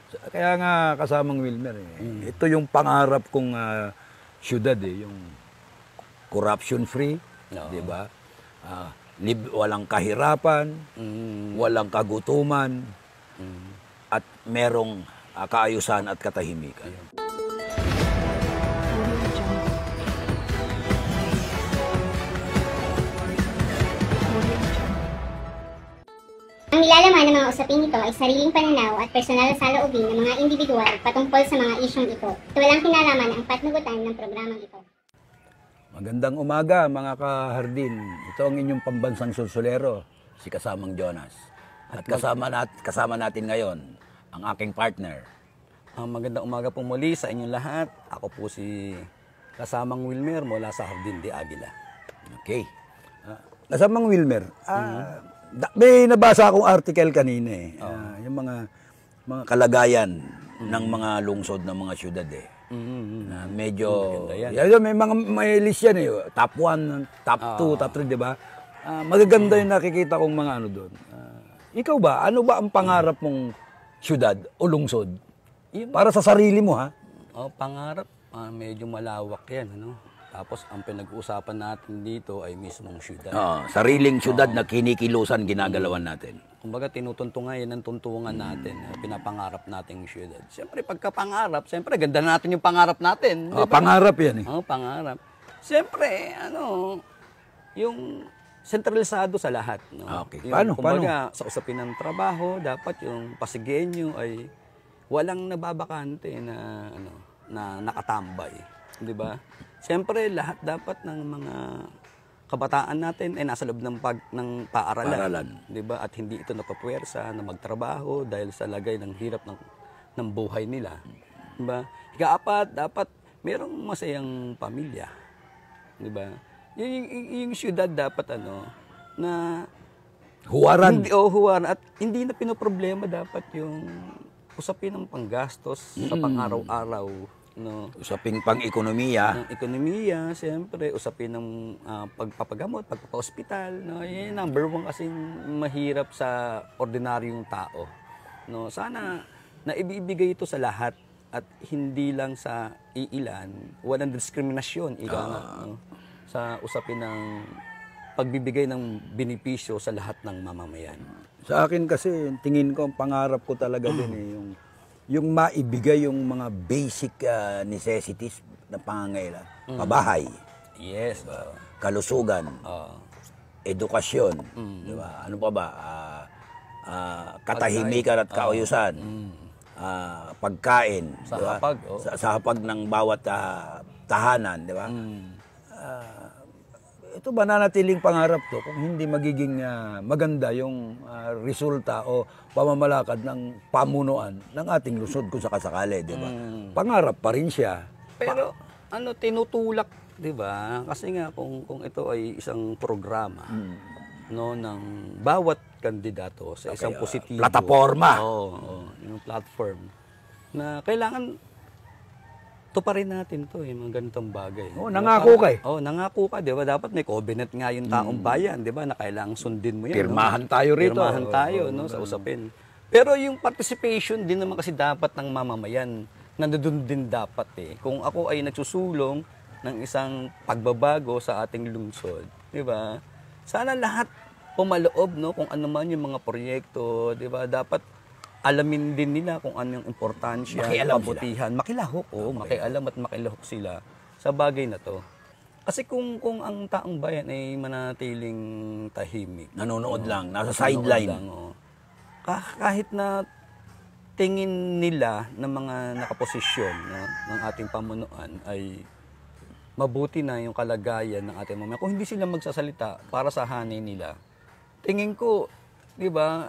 Kaya nga kasamang Wilmer, ito yung pangarap kong syudad, yung corruption-free, di ba? Walang kahirapan, walang kagutuman, at merong kaayusan at katahimikan. Ang nilalaman ng mga usaping ito ay sariling pananaw at personal na saloobin ng mga individual patungkol sa mga isyong ito. Ito walang kinalaman ang patnugutan ng programang ito. Magandang umaga mga kahardin. Ito ang inyong pambansang sulsulero, si Kasamang Jonas. At kasama natin ngayon ang aking partner. Magandang umaga po muli sa inyong lahat. Ako po si Kasamang Wilmer mula sa Hardin de Aguila. Okay. Kasamang Wilmer, may nabasa akong article kanina yung mga kalagayan ng mga lungsod ng mga syudad na medyo may list yan top 1, top 2, top 3, di ba? Magaganda yung nakikita kong mga ano doon. Ikaw ba, ano ba ang pangarap mong syudad o lungsod? Para sa sarili mo, ha? Pangarap, medyo malawak yan, ano? Tapos ang pinag-uusapan natin dito ay mismong syudad. Sariling syudad na kinikilusan, ginagalawan natin. Kumbaga tinutuntungan yan ang tuntungan natin, pinapangarap nating syudad. Siyempre pagkapangarap, siyempre ganda natin yung pangarap natin. Diba? Pangarap yan Pangarap. Siyempre, yung sentralisado sa lahat. No? Okay. Yung, Paano? Sa usapin ng trabaho, dapat yung pasigenyo ay walang nababakante na nakatambay. Di ba? Siyempre, lahat dapat ng mga kabataan natin ay nasa loob ng paaralan. Di ba? At hindi ito napapuwersa na magtrabaho dahil sa lagay ng hirap ng buhay nila. Di ba? Ika-apat, dapat merong masayang pamilya. Di ba? Yung syudad dapat na huwaran. Huwaran. At hindi na pinoproblema dapat yung usapin ng panggastos sa pang-araw-araw. Usaping pang-ekonomiya. Ekonomiya, siyempre. Usapin ng pagpapagamot, pagpapa-hospital. Yan number one kasing mahirap sa ordinaryong tao. Sana naibibigay ito sa lahat at hindi lang sa iilan. Walang diskriminasyon. Sa usapin ng pagbibigay ng benepisyo sa lahat ng mamamayan. Sa akin kasi, tingin ko, ang pangarap ko talaga din yung maibigay yung mga basic necessities na pangangailangan. Pabahay. Yes. Kalusugan. Edukasyon. Diba? Ano pa ba? Katahimikan at kaayusan. Pagkain. Sa diba? hapag. Sa hapag ng bawat tahanan. Diba? Ito ba nanatiling pangarap to kung hindi magiging maganda yung resulta o pamamalakad ng pamunuan ng ating lungsod kung sakasakali, di ba? Pangarap pa rin siya. Pero tinutulak, di ba? Kasi nga kung ito ay isang programa ng bawat kandidato sa isang positibo. Plataforma. Yung platform na kailangan tuparin natin to mga ganitong bagay. Nangako ka nangako ka, di ba? Dapat may covenant nga yung taong bayan, di ba? Na kailangang sundin mo yan. Pirmahan tayo rito. Pirmahan tayo, sa usapin. Pero yung participation din naman kasi dapat ng mamamayan, nandoon din dapat Kung ako ay nagsusulong ng isang pagbabago sa ating lungsod, di ba? Sana lahat pumaloob, kung ano man yung mga proyekto, di ba? Dapat alamin din nila kung ano yung importansya, kabutihan, makilahok, makialam at makilahok sila sa bagay na to. Kasi kung ang taong bayan ay manatiling tahimik, nanonood lang, nasa sideline, kahit na tingin nila ng mga nakaposisyon ng ating pamunuan ay mabuti na yung kalagayan ng ating mamamayan. Kung hindi sila magsasalita para sa hanay nila, tingin ko, di ba,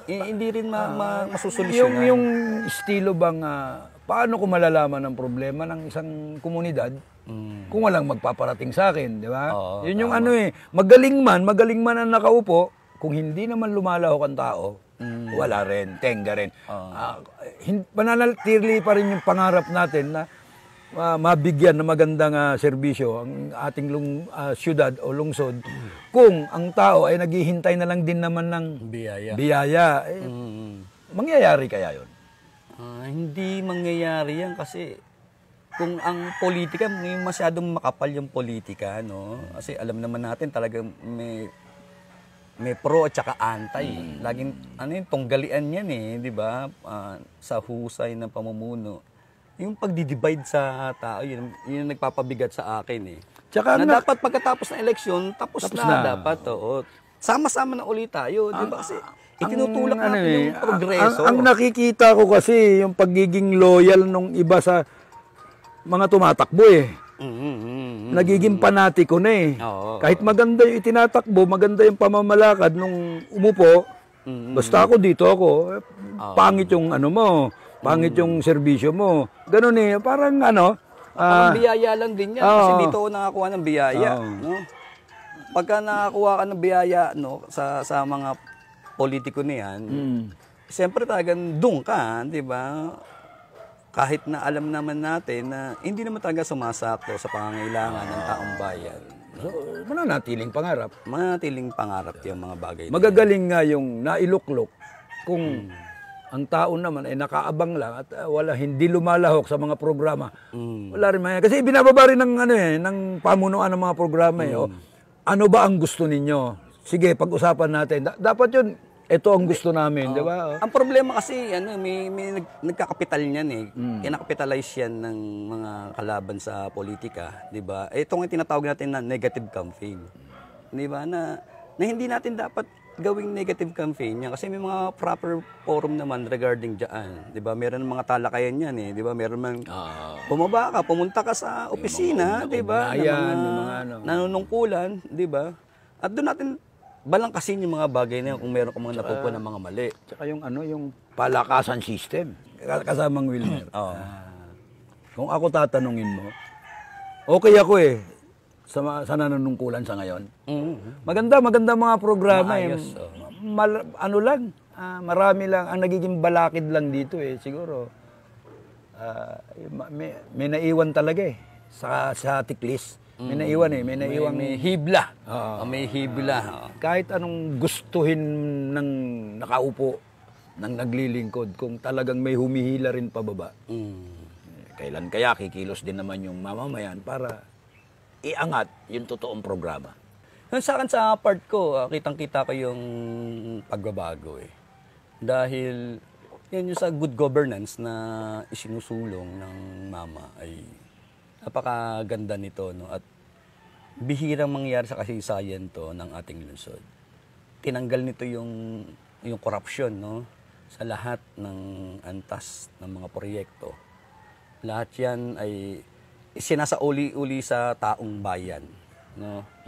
hindi rin masusolusyonan. Yung estilo bang, paano ko malalaman ang problema ng isang komunidad kung walang magpaparating sa akin, di ba? Yun yung magaling man ang nakaupo, kung hindi naman lumalahok ang tao, wala rin, tenga rin. Mananatili pa rin yung pangarap natin na mabigyan ng magandang serbisyo ang ating syudad o lungsod kung ang tao ay naghihintay na lang din naman ng biyaya. Mangyayari kaya yun? Hindi mangyayari yan kasi kung ang politika, may masyadong makapal yung politika, no? Kasi alam naman natin talagang may pro at saka anti. Laging, tunggalian yan di ba? Sa husay ng pamumuno. Yung pagdi-divide sa tao, yun yung nagpapabigat sa akin Tsaka na dapat pagkatapos ng eleksyon, tapos na dapat. Oo. Sama-sama na ulit tayo, di ba? Kasi itinutulak natin yung progreso. Ang nakikita ko kasi, yung pagiging loyal nung iba sa mga tumatakbo Nagiging panatiko na Oo. Kahit maganda yung itinatakbo, maganda yung pamamalakad nung umupo, basta ako dito ako, pangit yung pangit yung serbisyo mo. Ganun parang Parang biyaya lang din yan. Kasi dito ako nakakuha ng biyaya. No? Pagka nakakuha ka ng biyaya sa mga politiko niyan, siyempre talagang doon ka, di ba? Kahit na alam naman natin na hindi naman talaga sumasakto sa pangangailangan ng taong bayan. So, mananatiling pangarap. Mananatiling pangarap yung mga bagay. Magagaling nga yung nailuklok kung ang tao naman ay nakaabang lang at hindi lumalahok sa mga programa. Wala rin man. Kasi binababa rin ng ng pamunuan ng mga programa ano ba ang gusto ninyo? Sige, pag-usapan natin. Dapat yun, ito ang gusto namin, di ba? Ang problema kasi may nagkakapital niyan Kinakapitalize yan ng mga kalaban sa politika, di ba? Ito nga tinatawag natin na negative campaign. Di ba? Na hindi natin dapat gawing negative campaign yan kasi may mga proper forum naman regarding diyan, 'di ba? Meron mga talakayan yan 'di ba? Meron man bumaba ka, pumunta ka sa opisina, 'di ba? Nanunungkulan, 'di ba? At doon natin balangkasin yung mga bagay na yan kung meron kang mga napupuan ng mga mali. Tsaka yung palakasan system, kasamang Wilmer. Kung ako tatanungin mo, okay ako sa nanunungkulan sa ngayon. Maganda mga programa Maayos, marami lang ang nagiging balakid lang dito siguro. May naiwan talaga sa tiklis. May naiwan May hibla. May hibla. Kahit anong gustuhin ng nakaupo, ng naglilingkod, kung talagang may humihila rin pababa. Kailan kaya kikilos din naman yung mamamayan para iangat yung totoong programa. Sa akin, sa part ko, kitang-kita ko yung pagbabago Dahil yun yung sa good governance na isinusulong ng mama ay napakaganda nito. At bihirang mangyari sa kasaysayan to ng ating lungsod. Tinanggal nito yung korupsyon sa lahat ng antas ng mga proyekto. Lahat yan ay sinasauli-uli sa taong bayan.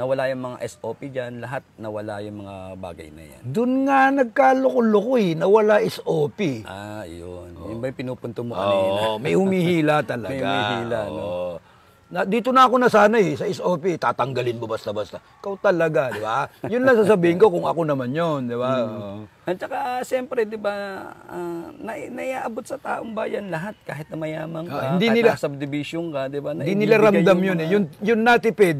Nawala yung mga SOP dyan, lahat nawala yung mga bagay na yan. Doon nga nagkaloko-loko nawala SOP. Yun. Yun ba yung pinupunto mo kanina? May humihila talaga. May humihila, Dito na ako nasanay sa SOP, tatanggalin mo basta-basta. Ikaw talaga, di ba? Yun lang sasabihin ko kung ako naman yun, di ba? At saka, siyempre, di ba, naiaabot sa taong bayan lahat, kahit na mayamang ka, hindi kahit nila, na subdivision ka, di ba? Hindi nila ramdam yun Yung natipid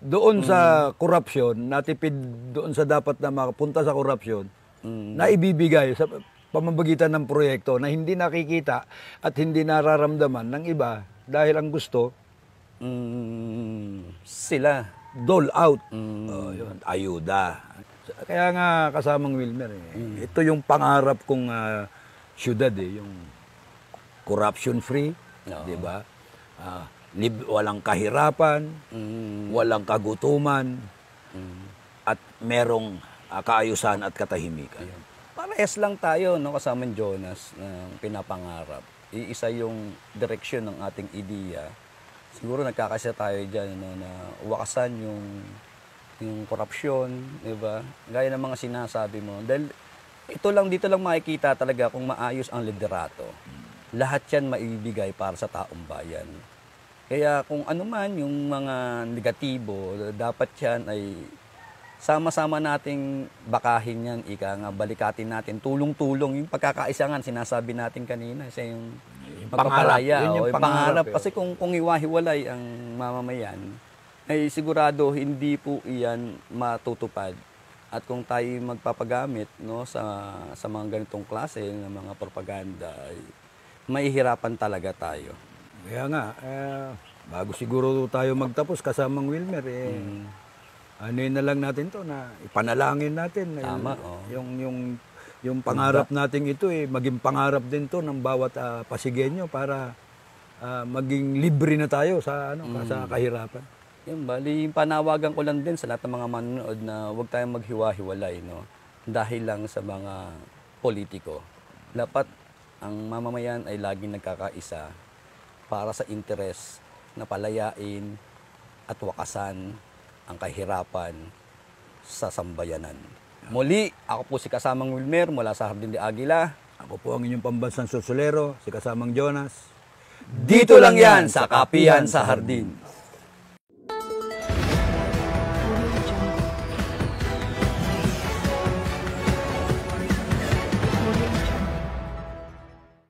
doon sa corruption, natipid doon sa dapat na makapunta sa corruption, na ibibigay sa pamamagitan ng proyekto na hindi nakikita at hindi nararamdaman ng iba dahil ang gusto, sila dole out. Yun, ayuda. Kaya nga kasamang Wilmer ito yung pangarap kong syudad yung corruption free, di ba? Walang kahirapan, walang kagutuman, at merong kaayusan at katahimikan. Parehas lang tayo kasamang Jonas na pinapangarap. Iisa yung direksyon ng ating ideya. Siguro nagkakasya tayo dyan na wakasan yung korupsyon, di ba? Gaya ng mga sinasabi mo. Dahil dito lang makikita talaga kung maayos ang liderato. Lahat yan maibigay para sa taong bayan. Kaya kung ano man yung mga negatibo, dapat yan ay sama-sama nating bakahin yan, balikatin natin, tulong-tulong. Yung pagkakaisa nga, sinasabi natin kanina, sa yung magpapalaya. Yun yung pangarap. Kasi kung hiwa-hiwalay ang mamamayan, ay sigurado hindi po iyan matutupad. At kung tayo magpapagamit sa mga ganitong klase ng mga propaganda, ay mahihirapan talaga tayo. Kaya nga, bago siguro tayo magtapos kasamang Wilmer, ano na lang natin to na ipanalangin natin. Tama, Yung pangarap natin ito, maging pangarap din to ng bawat Pasigenyo para maging libre na tayo sa sa kahirapan. Yung bali, panawagan ko lang din sa lahat ng mga manonood na huwag tayong maghiwa-hiwalay, no? Dahil lang sa mga politiko. Dapat ang mamamayan ay laging nagkakaisa para sa interes na palayain at wakasan ang kahirapan sa sambayanan. Muli, ako po si Kasamang Wilmer mula sa Hardin de Aguila. Ako po ang inyong pambansang susulero, si Kasamang Jonas. Dito lang yan sa Kapihan sa Hardin.